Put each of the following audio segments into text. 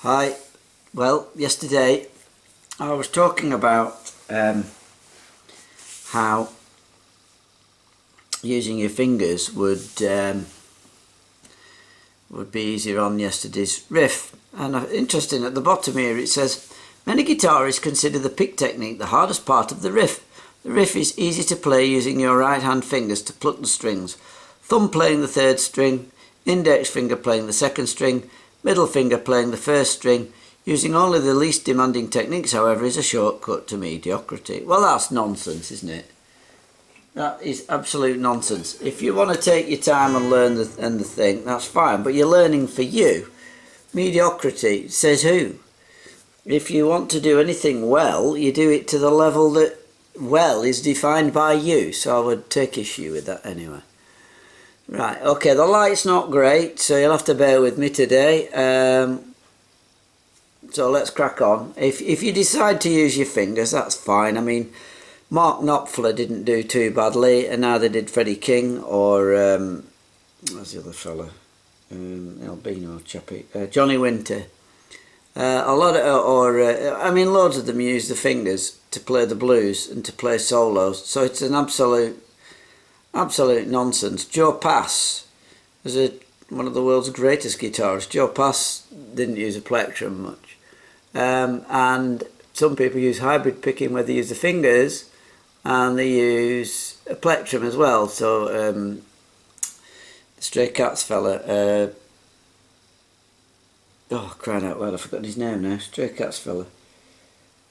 Hi. Well, yesterday I was talking about how using your fingers would be easier on yesterday's riff. And interesting, at the bottom here it says, many guitarists consider the pick technique the hardest part of the riff. The riff is easy to play using your right hand fingers to pluck the strings, thumb playing the third string, index finger playing the second string, middle finger playing the first string. Using only the least demanding techniques, however, is a shortcut to mediocrity. Well, that's nonsense, isn't it? That is absolute nonsense. If you want to take your time and learn the thing, that's fine, but you're learning for you. Mediocrity, says who? If you want to do anything well, you do it to the level that well is defined by you, so I would take issue with that anyway. Right, okay, the light's not great, so you'll have to bear with me today. So let's crack on. If you decide to use your fingers, that's fine. I mean, Mark Knopfler didn't do too badly, and neither did Freddie King or what's the other fella? Albino chappie, Johnny Winter. A lot of, I mean, loads of them use the fingers to play the blues and to play solos. So it's an absolute nonsense. Joe Pass was one of the world's greatest guitarists. Joe Pass didn't use a plectrum much. And some people use hybrid picking where they use the fingers and they use a plectrum as well. So the Stray Cats fella, oh, crying out loud, I've forgotten his name now. Stray Cats fella.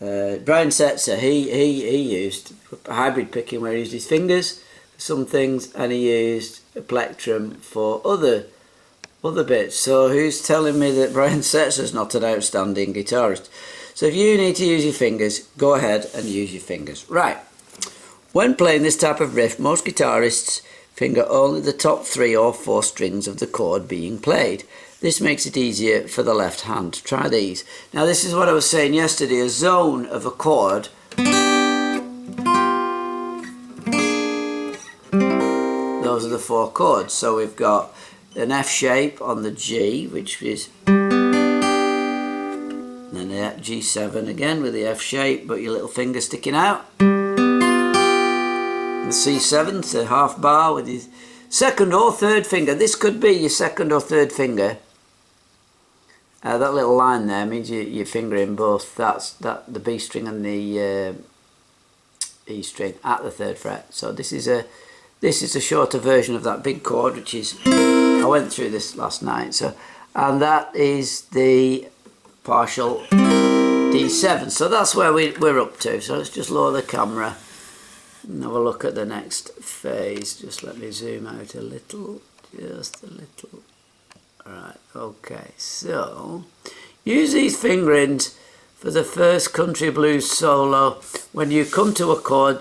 Brian Setzer, he used hybrid picking where he used his fingers for some things and he used a plectrum for other bits. So who's telling me that Brian Setzer's not an outstanding guitarist? So if you need to use your fingers, go ahead and use your fingers. Right. When playing this type of riff, most guitarists finger only the top 3 or 4 strings of the chord being played. This makes it easier for the left hand. Try these. Now this is what I was saying yesterday, a zone of a chord. Those are the 4 chords. So we've got an F shape on the G, which is, and then the G7 again with the F shape, but your little finger sticking out. The C7, the half bar with your second or third finger. This could be your second or third finger. That little line there means you're fingering both. That's the B string and the E string at the 3rd fret. So this is a shorter version of that big chord, which is, I went through this last night. So, and that is the partial D7. So that's where we're up to. So let's just lower the camera and have a look at the next phase. Just let me zoom out a little, just a little. Right, okay, so use these fingerings for the first country blues solo. When you come to a chord,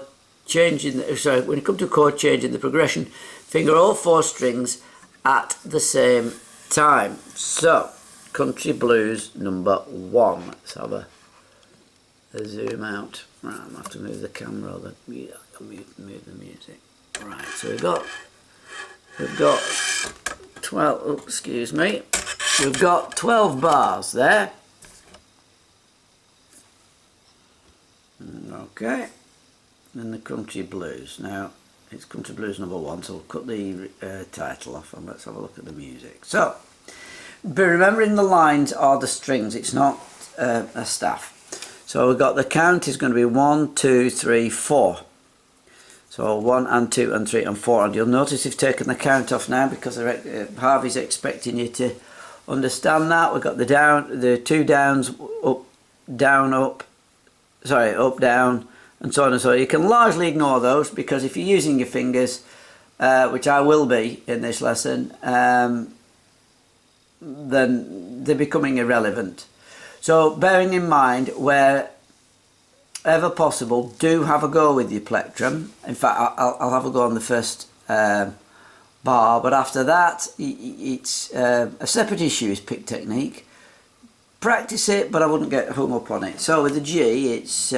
when you come to a chord changing the progression, finger all 4 strings at the same time. So, country blues number 1. Let's have a zoom out. Right, I'm going to have to move the camera or move the music. Right, so we've got 12, oh, excuse me, we've got 12 bars there. Okay, and the country blues. Now, it's country blues number 1, so we'll cut the title off and let's have a look at the music. So, be remembering the lines are the strings, it's not a staff. So we've got the count is going to be 1, 2, 3, 4. So 1 and 2 and 3 and 4, and you'll notice we've taken the count off now because Harvey's expecting you to understand that. We've got the 2 downs, up, down, up, up, down, and so on and so on. You can largely ignore those because if you're using your fingers, which I will be in this lesson, then they're becoming irrelevant. So bearing in mind wherever possible, do have a go with your plectrum. In fact, I'll have a go on the first bar, but after that, it's a separate issue is pick technique. Practice it, but I wouldn't get hung up on it. So with the G, it's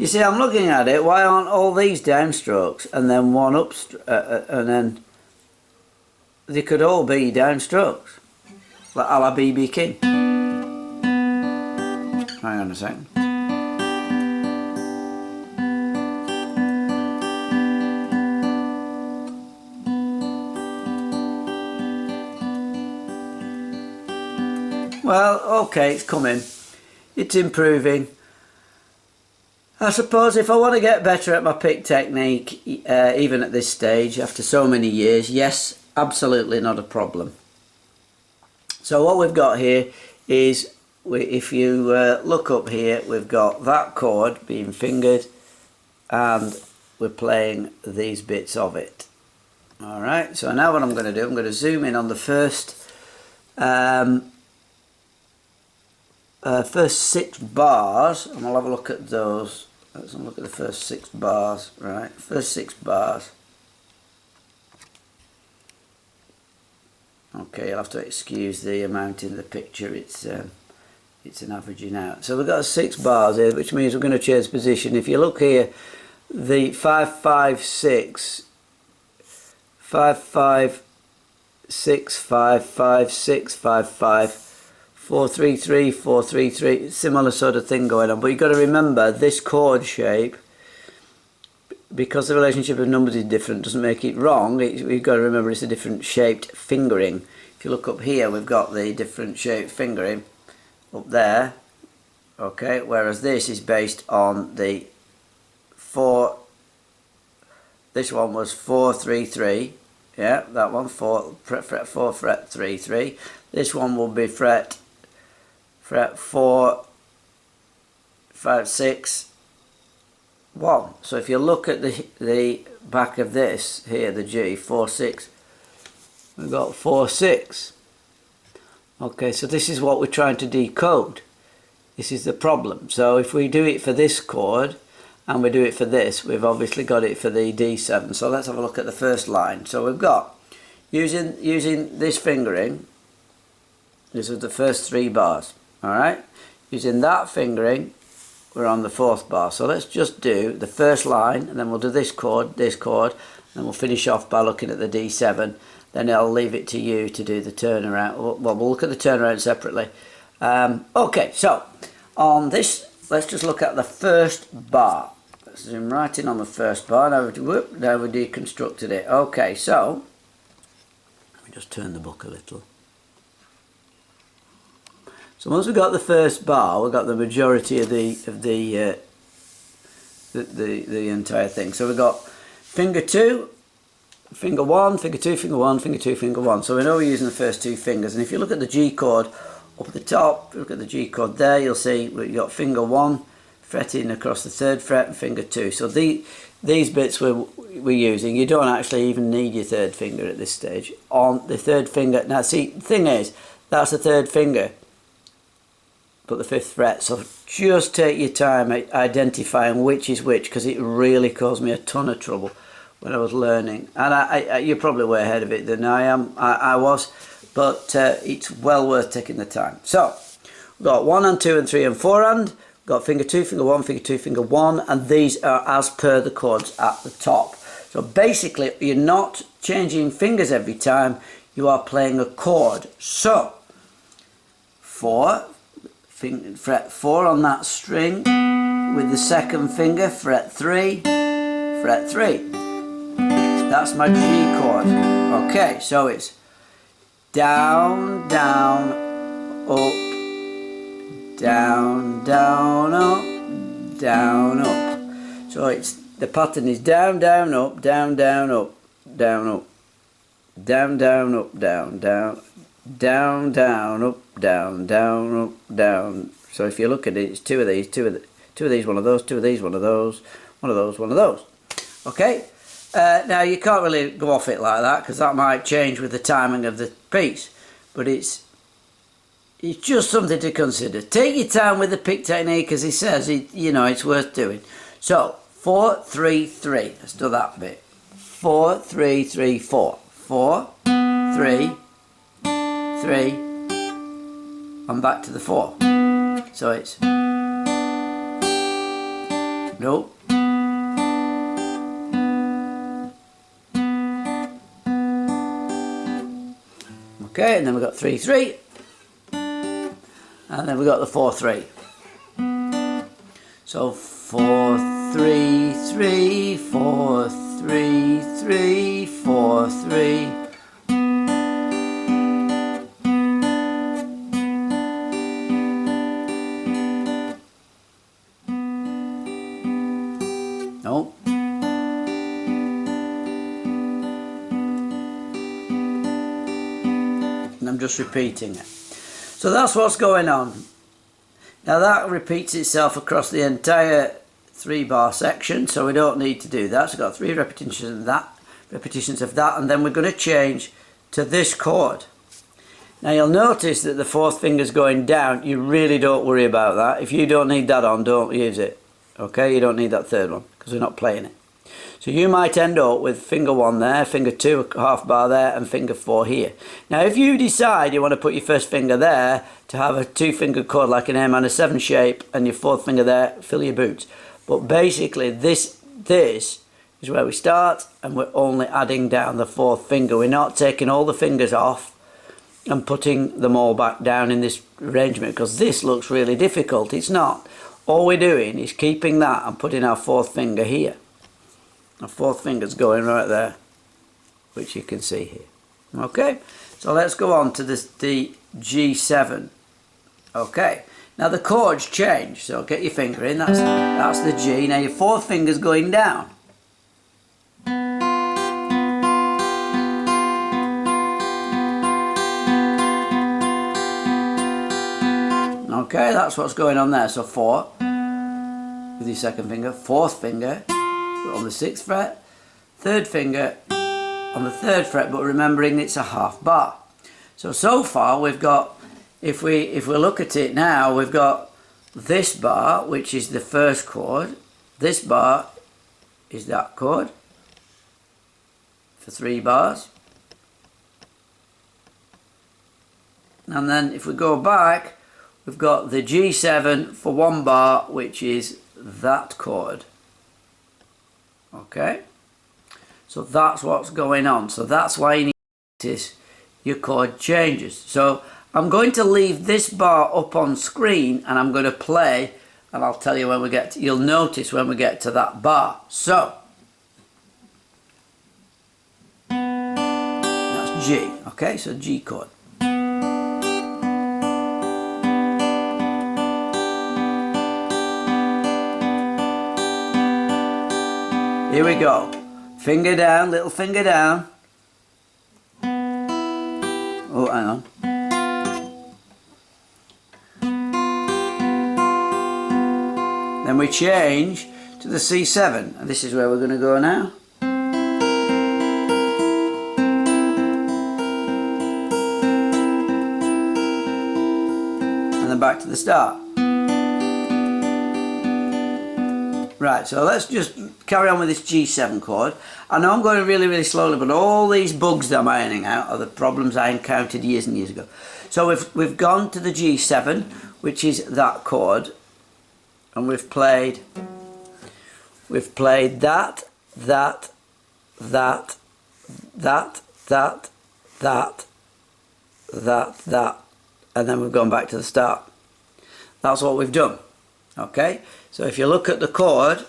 You see, I'm looking at it, why aren't all these downstrokes and then one and then they could all be downstrokes, like a la B.B. King. Hang on a second. Well, okay, it's coming. It's improving. I suppose if I want to get better at my pick technique, even at this stage, after so many years, yes, absolutely not a problem. So what we've got here is, if you look up here, we've got that chord being fingered and we're playing these bits of it. Alright, so now what I'm going to do, I'm going to zoom in on the first 6 bars, and we'll have a look at those. Let's look at the first 6 bars, right? First 6 bars. Okay, you'll have to excuse the amount in the picture. It's an averaging out. So we've got 6 bars here, which means we're going to change position. If you look here, the 5 5 6 5 5 6 5 5 6 5 5 4 3 3 4 3 3, similar sort of thing going on. But you've got to remember this chord shape, because the relationship of numbers is different, doesn't make it wrong. We've got to remember it's a different shaped fingering. If you look up here, we've got the different shaped fingering up there. Okay, whereas this is based on the 4. This one was 4 3 3. Yeah, that one 4 fret 4 fret 3 3. This one will be fret 4 5 6 1. So if you look at the back of this here, the G 4 6, we've got 4 6. Okay, so this is what we're trying to decode. This is the problem. So if we do it for this chord and we do it for this, we've obviously got it for the D7. So let's have a look at the first line. So we've got using this fingering. This is the first 3 bars. Alright, using that fingering, we're on the 4th bar. So let's just do the first line, and then we'll do this chord, and then we'll finish off by looking at the D7. Then I'll leave it to you to do the turnaround. Well, we'll look at the turnaround separately. Okay, so on this, let's just look at the first bar. Let's zoom right in on the first bar. Now we deconstructed it. Okay, so let me just turn the book a little. So once we've got the first bar, we've got the majority of the entire thing. So we've got finger 2, finger 1, finger 2, finger 1, finger 2, finger 1. So we know we're using the first 2 fingers. And if you look at the G chord up at the top, look at the G chord there, you'll see we've got finger 1 fretting across the 3rd fret and finger 2. So these bits we're using, you don't actually even need your 3rd finger at this stage. On the 3rd finger, now see, the thing is, that's the 3rd finger, but the 5th fret, so just take your time identifying which is which, because it really caused me a ton of trouble when I was learning, and you're probably way ahead of it than I was, but it's well worth taking the time. So we've got 1 and 2 and 3 and 4 and, we've got finger 2, finger 1, finger 2, finger 1, and these are as per the chords at the top. So basically you're not changing fingers every time, you are playing a chord. So 4, fret 4 on that string, with the 2nd finger, fret 3, fret 3. That's my G chord. Okay, so it's down, down, up, down, down, up, down, up. So it's, the pattern is down, down, up, down, down, up, down, up, down, down, up, down, down, down, down, up, down, down, up, down. So if you look at it, it's 2 of these, 2 of these, 1 of those, 2 of these, 1 of those, 1 of those, 1 of those. Okay. Now you can't really go off it like that, because that might change with the timing of the piece, but it's just something to consider. Take your time with the pick technique, as he says, it's worth doing. So 4 3 3. Let's do that bit. 4 3 3 4. 4 3 3 and back to the 4. So it's No. Okay, and then we've got 3-3. And then we've got the 4-3. So 4-3-3, 4-3-3, 4-3. No. And I'm just repeating it. So that's what's going on. Now that repeats itself across the entire 3-bar section, so we don't need to do that. So we've got 3 repetitions of that, and then we're going to change to this chord. Now you'll notice that the 4th finger's going down. You really don't worry about that. If you don't need that on, don't use it. Okay, you don't need that 3rd one because we're not playing it. So you might end up with finger 1 there, finger 2 a half bar there, and finger 4 here. Now if you decide you want to put your 1st finger there to have a 2-finger chord like an A minor 7 shape, and your 4th finger there, fill your boots. But basically this is where we start, and we're only adding down the 4th finger. We're not taking all the fingers off and putting them all back down in this arrangement, because this looks really difficult. It's not. All we're doing is keeping that and putting our 4th finger here. Our 4th finger's going right there, which you can see here. Okay, so let's go on to the G7. Okay, now the chords change, so get your finger in, that's the G. Now your 4th finger's going down. Okay, that's what's going on there. So 4 with your 2nd finger, 4th finger on the 6th fret, 3rd finger on the 3rd fret, but remembering it's a half bar. So far we've got, if we look at it now, we've got this bar, which is the 1st chord. This bar is that chord for 3 bars. And then if we go back, we've got the G7 for 1 bar, which is that chord. Okay, so that's what's going on. So that's why you need to notice your chord changes. So I'm going to leave this bar up on screen, and I'm going to play, and I'll tell you when we get to, you'll notice when we get to that bar. So that's G. Okay, so G chord. Here we go. Finger down, little finger down. Oh, hang on. Then we change to the C7. And this is where we're going to go now. And then back to the start. Right, so let's just carry on with this G7 chord. I know I'm going really, really slowly, but all these bugs that I'm ironing out are the problems I encountered years and years ago. So we've gone to the G7, which is that chord, and we've played that, that, that, that, that, that, that, and then we've gone back to the start. That's what we've done. Okay, so if you look at the chord,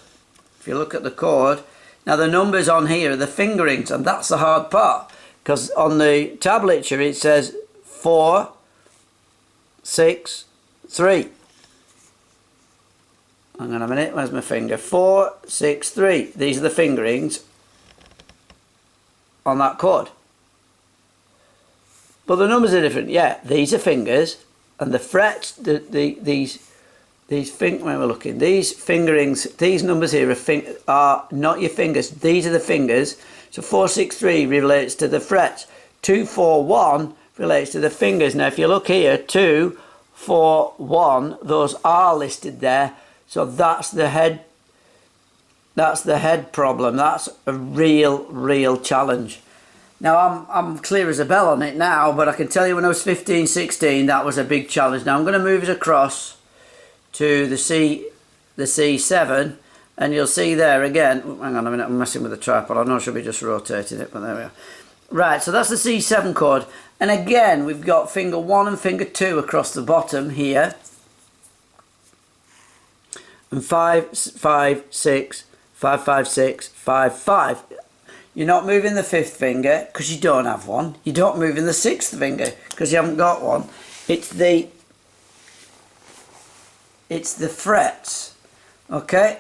now the numbers on here are the fingerings, and that's the hard part, because on the tablature it says 4, 6, 3. Hang on a minute, where's my finger? 4, 6, 3. These are the fingerings on that chord. But the numbers are different. Yeah, these are fingers, and the frets, these fingerings, these numbers here are not your fingers. These are the fingers. So 4, 6, 3 relates to the frets. 2, 4, 1 relates to the fingers. Now if you look here, 2, 4, 1, those are listed there. So that's the head. That's the head problem. That's a real challenge. Now I'm clear as a bell on it now, but I can tell you when I was 15, 16, that was a big challenge. Now I'm going to move it across to the C7, And you'll see there again, hang on a minute, I'm messing with the tripod, I know I should be just rotating it, but there we are. Right, so that's the C7 chord, and again we've got finger 1 and finger 2 across the bottom here, and 5, 5, 6, 5, 5, 6, 5, 5. You're not moving the 5th finger because you don't have one. You don't move in the 6th finger because you haven't got one. It's the frets, okay?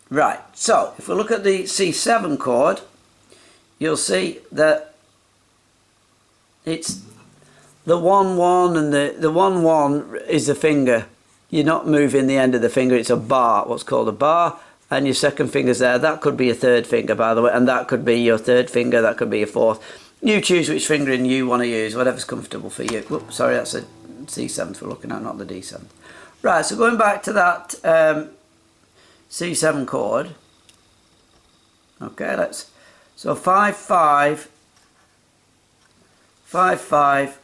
Right, so if we look at the C7 chord, you'll see that it's the 1 1, and the 1 1 is the finger. You're not moving the end of the finger, it's a bar, what's called a bar, and your second finger's there. That could be your 3rd finger, by the way, and that could be your 3rd finger, that could be your 4th. You choose which fingering you want to use, whatever's comfortable for you. Whoops, sorry, that's a C7th we're looking at, not the D7th. Right, so going back to that C7 chord, okay, so 5, 5, 5, 5,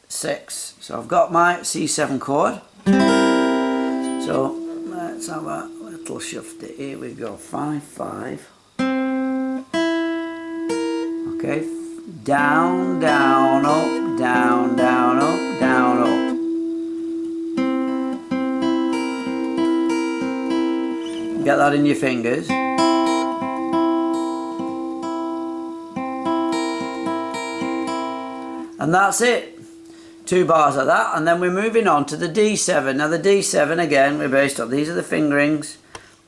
6. So I've got my C7 chord. So let's have a little shift it. Here we go. 5, 5. Okay. Down, down, up, down, down, up, down, up. Get that in your fingers. And that's it. 2 bars of that, and then we're moving on to the D7. Now the D7 again, we're based on, these are the fingerings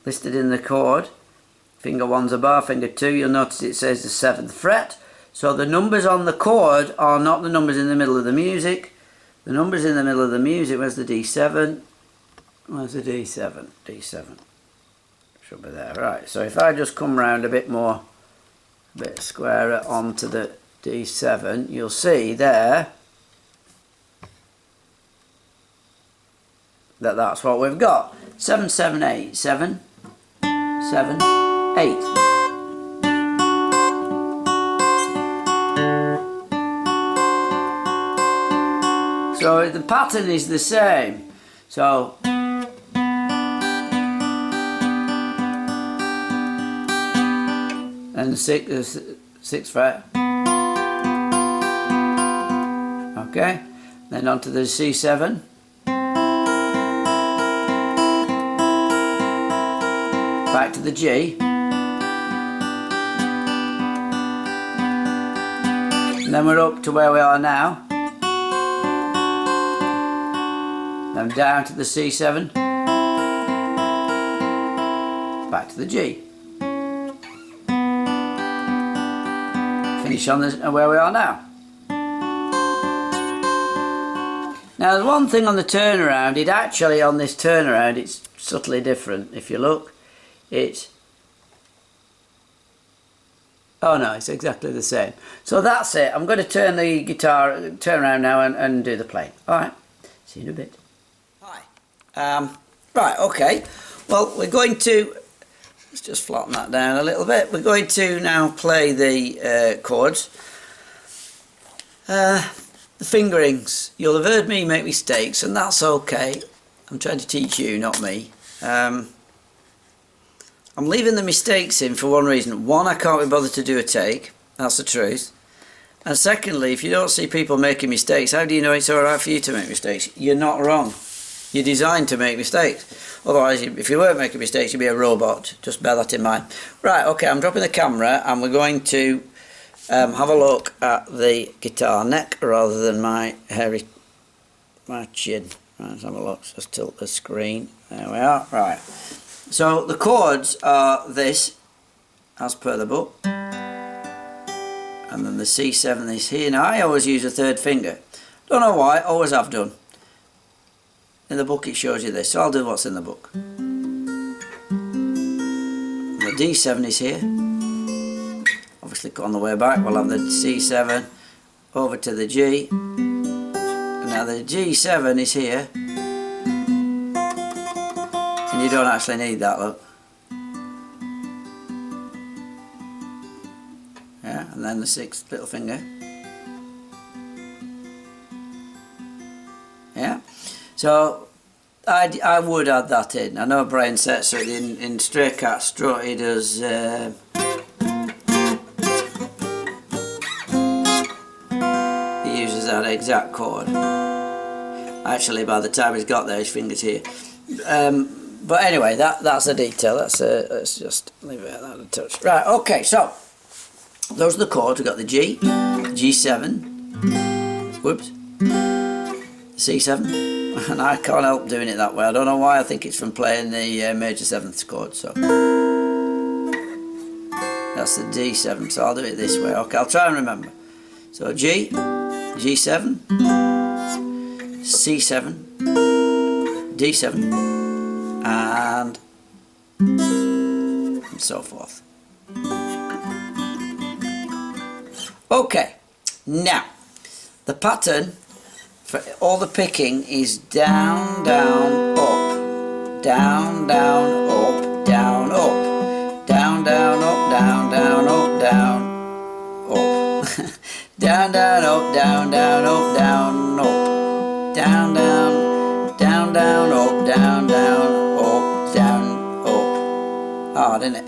listed in the chord. Finger 1's a bar, finger 2, you'll notice it says the 7th fret. So the numbers on the chord are not the numbers in the middle of the music. The numbers in the middle of the music, where's the D7? Where's the D7? D7. Should be there, right. So if I just come round a bit more, a bit squarer onto the D7, you'll see there that's what we've got. 7, 7, 8. 7, 7, 8. So the pattern is the same. So and the 6th fret. Okay, then onto the C7. Back to the G. And then we're up to where we are now. Then down to the C7. Back to the G. Finish on where we are now. Now there's one thing on the turnaround, on this turnaround it's subtly different. If you look, it's exactly the same. So that's it. I'm going to turn the guitar, turn around now and do the playing. Alright, see you in a bit. Hi. Right, okay. Well, we're going to, let's just flatten that down a little bit. We're going to now play the chords. The fingerings. You'll have heard me make mistakes, and that's okay. I'm trying to teach you, not me. I'm leaving the mistakes in for one reason. One, I can't be bothered to do a take. That's the truth. And secondly, if you don't see people making mistakes, how do you know it's alright for you to make mistakes? You're not wrong. You're designed to make mistakes. Otherwise, if you weren't making mistakes, you'd be a robot. Just bear that in mind. Right, okay, I'm dropping the camera and we're going to have a look at the guitar neck rather than my chin. Right, let's have a look. Just tilt the screen. There we are. Right. So the chords are this, as per the book, and then the C7 is here. Now I always use a 3rd finger. Don't know why, always have done. In the book it shows you this, so I'll do what's in the book. The D7 is here. Obviously on the way back we'll have the C7 over to the G. And now the G7 is here. And you don't actually need that, look. Yeah, and then the 6th little finger. Yeah. So I would add that in. I know Brian sets it in Stray Cat Strut. He does. He uses that exact chord. Actually, by the time he's got there, his fingers here. But anyway, that's a detail. Let's just leave it at that a touch. Right. Okay. So those are the chords. We've got the G, G7. Whoops. C7, and I can't help doing it that way. I don't know why. I think it's from playing the major 7th chord. So that's the D7. So I'll do it this way. Okay, I'll try and remember. So G, G7, C7, D7, and so forth. Okay, now the pattern for all the picking is down, down, up, down, down, up, down, up, down, down, up, down, down, up, down, up, down, down, up, down, down, up, down, up, down, down, down, down, up, down, down, up, down, up. Hard, isn't it?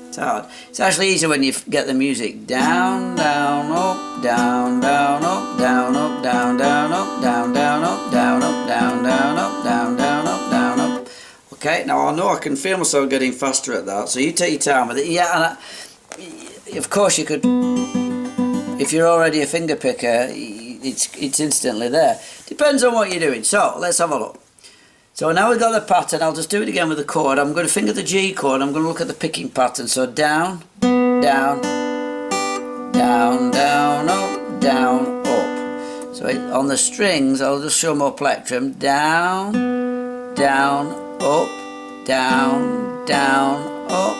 It's hard. It's actually easier when you get the music down, down, up, down, down, up, down, up, down, down, up, down, down, up, down, up, down, down, up, down, down, up, down, up. Okay, now I know I can feel myself getting faster at that, so you take your time with it. Yeah, and of course you could, if you're already a finger picker, it's instantly there. Depends on what you're doing. So let's have a look. So now we've got the pattern. I'll just do it again with the chord. I'm going to finger the G chord. I'm going to look at the picking pattern. So down, down, down, down, up, down, up. So on the strings, I'll just show more plectrum. Down, down, up, down, down, up,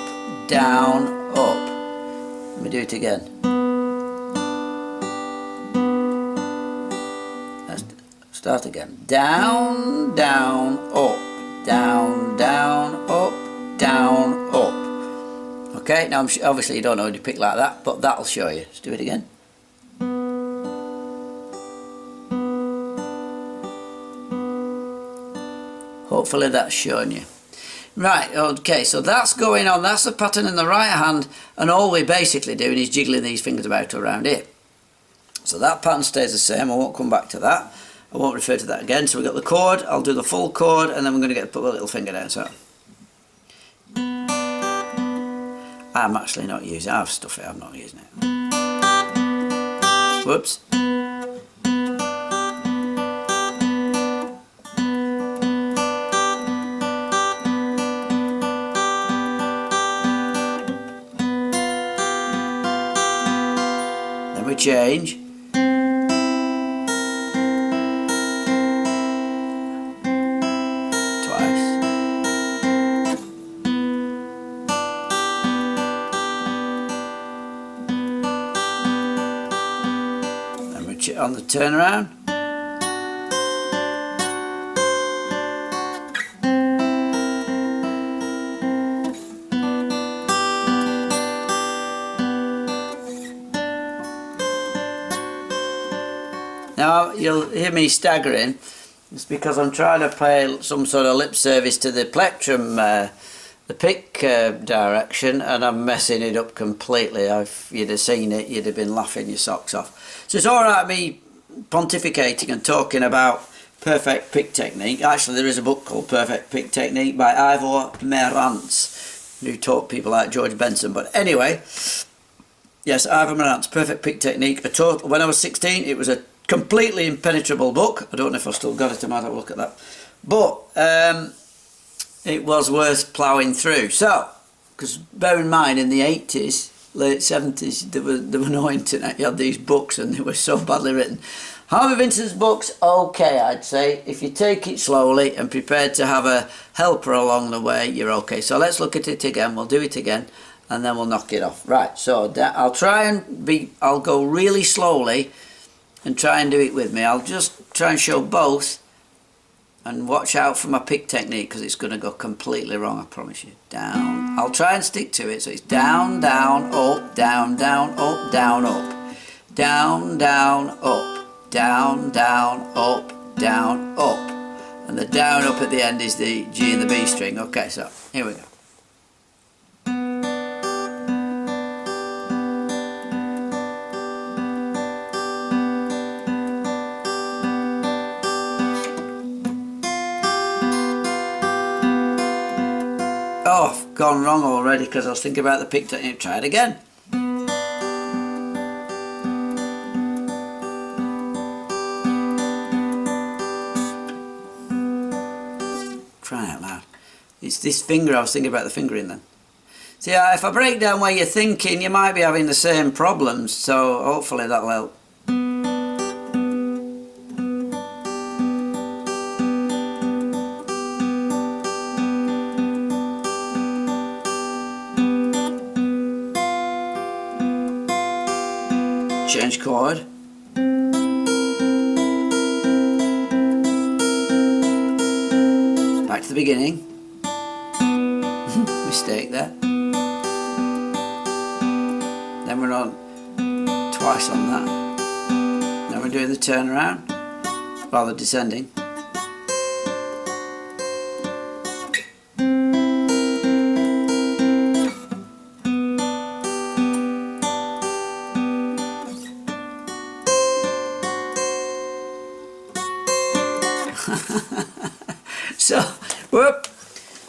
down, up. Let me do it again. Start again. Down, down, up, down, down, up, down, up. Okay, now obviously you don't know how to pick like that, but that'll show you. Let's do it again. Hopefully that's showing you. Right, okay, so that's going on. That's the pattern in the right hand, and all we're basically doing is jiggling these fingers about around here. So that pattern stays the same. I won't come back to that. I won't refer to that again. So we've got the chord, I'll do the full chord, and then we're going to put a little finger down. So I'm actually not using it. I've stuffed it, I'm not using it. Whoops. Then we change. On the turnaround. Now you'll hear me staggering. It's because I'm trying to play some sort of lip service to the plectrum, the pick direction, and I'm messing it up completely. If you'd have seen it, you'd have been laughing your socks off. So it's alright me pontificating and talking about perfect pick technique. Actually, there is a book called Perfect Pick Technique by Ivor Merantz, who taught people like George Benson. But anyway, yes, Ivor Merantz, Perfect Pick Technique. When I was 16, it was a completely impenetrable book. I don't know if I've still got it. I might have a look at that. But it was worth ploughing through. So, because bear in mind, in the 80s, late 70s, there were no internet. You had these books and they were so badly written. Harvey Vinson's books, okay, I'd say. If you take it slowly and prepared to have a helper along the way, you're okay. So let's look at it again. We'll do it again and then we'll knock it off. Right, so I'll go really slowly and try and do it with me. I'll just try and show both. And watch out for my pick technique because it's going to go completely wrong, I promise you. Down. I'll try and stick to it. So it's down, down, up, down, down, up, down, up. Down, down, up. Down, down, up, down, up. and the down up at the end is the G and the B string. Okay, so here we go. Oh, I've gone wrong already because I was thinking about the pick technique. Try it again. Try it loud. It's this finger, I was thinking about the fingering then. See, if I break down where you're thinking, you might be having the same problems, so hopefully that'll help. Change chord. Back to the beginning. Mistake there. Then we're on twice on that. Now we're doing the turnaround, rather descending.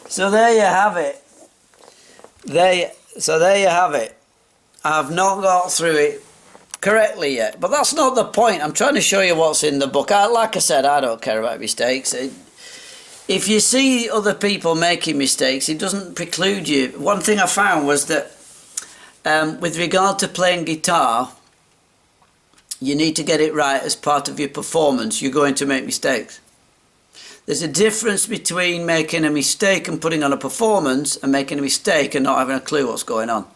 So there you have it. So there you have it. I've not got through it correctly yet, but that's not the point. I'm trying to show you what's in the book. Like I said, I don't care about mistakes. If you see other people making mistakes, it doesn't preclude you. One thing I found was that with regard to playing guitar, you need to get it right as part of your performance. You're going to make mistakes. There's a difference between making a mistake and putting on a performance and making a mistake and not having a clue what's going on.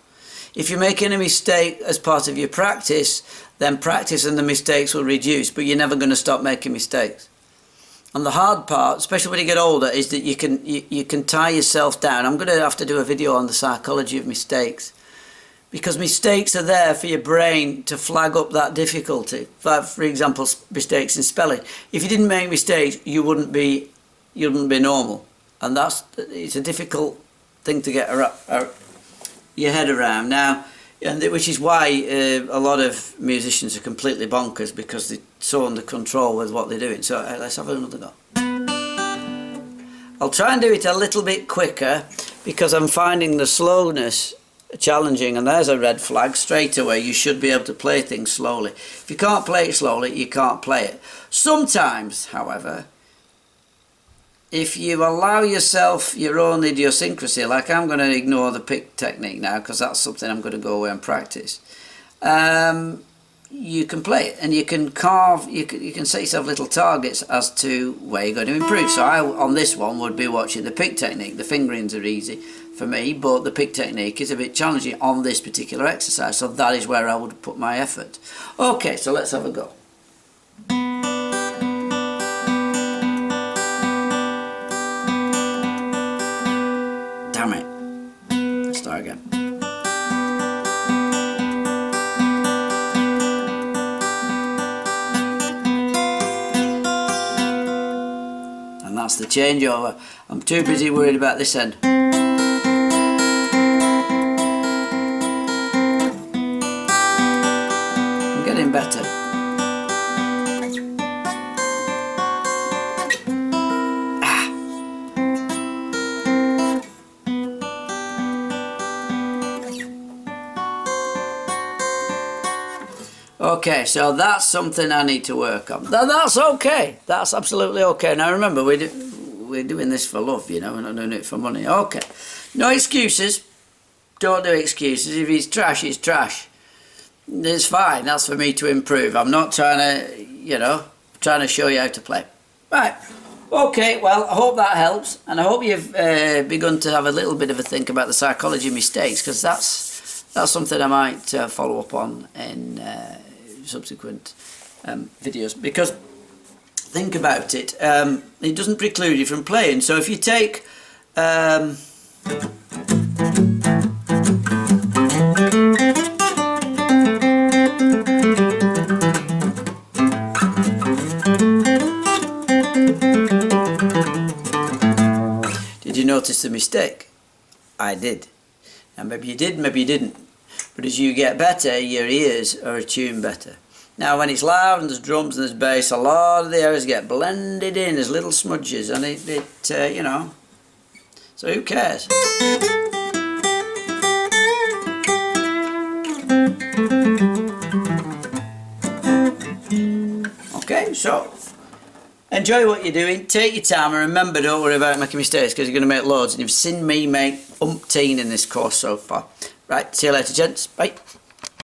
If you're making a mistake as part of your practice, then practice and the mistakes will reduce, but you're never going to stop making mistakes. And the hard part, especially when you get older, is that you can tie yourself down. I'm going to have to do a video on the psychology of mistakes, because mistakes are there for your brain to flag up that difficulty. For example, mistakes in spelling. If you didn't make mistakes, you wouldn't be normal, and it's a difficult thing to get your head around now, which is why a lot of musicians are completely bonkers, because they're so under control with what they're doing. So let's have another go. I'll try and do it a little bit quicker because I'm finding the slowness challenging, and there's a red flag straight away. You should be able to play things slowly. If you can't play it slowly, you can't play it. Sometimes, however, if you allow yourself your own idiosyncrasy, like I'm going to ignore the pick technique now because that's something I'm going to go away and practice, you can play it, and you can carve, you can set yourself little targets as to where you're going to improve. So I, on this one, would be watching the pick technique. The fingerings are easy for me, but the pick technique is a bit challenging on this particular exercise, so that is where I would put my effort. Okay, so let's have a go. Damn it. Let's start again. And that's the changeover. I'm too busy worried about this end. Better. Okay, so that's something I need to work on. That's okay. That's absolutely okay. Now remember, we're doing this for love, you know, we're not doing it for money. Okay. No excuses. Don't do excuses. If it's trash, it's trash. It's fine, that's for me to improve. I'm not trying to, trying to show you how to play. Right, okay, well, I hope that helps, and I hope you've begun to have a little bit of a think about the psychology of mistakes, because that's something I might follow up on in subsequent videos, because think about it, it doesn't preclude you from playing. So if you take mistake. I did. Now maybe you did, maybe you didn't. But as you get better, your ears are attuned better. Now when it's loud and there's drums and there's bass, a lot of the areas get blended in as little smudges, and it you know, so who cares? Okay, so enjoy what you're doing, take your time, and remember, don't worry about making mistakes, because you're going to make loads, and you've seen me make umpteen in this course so far. Right, see you later, gents. Bye.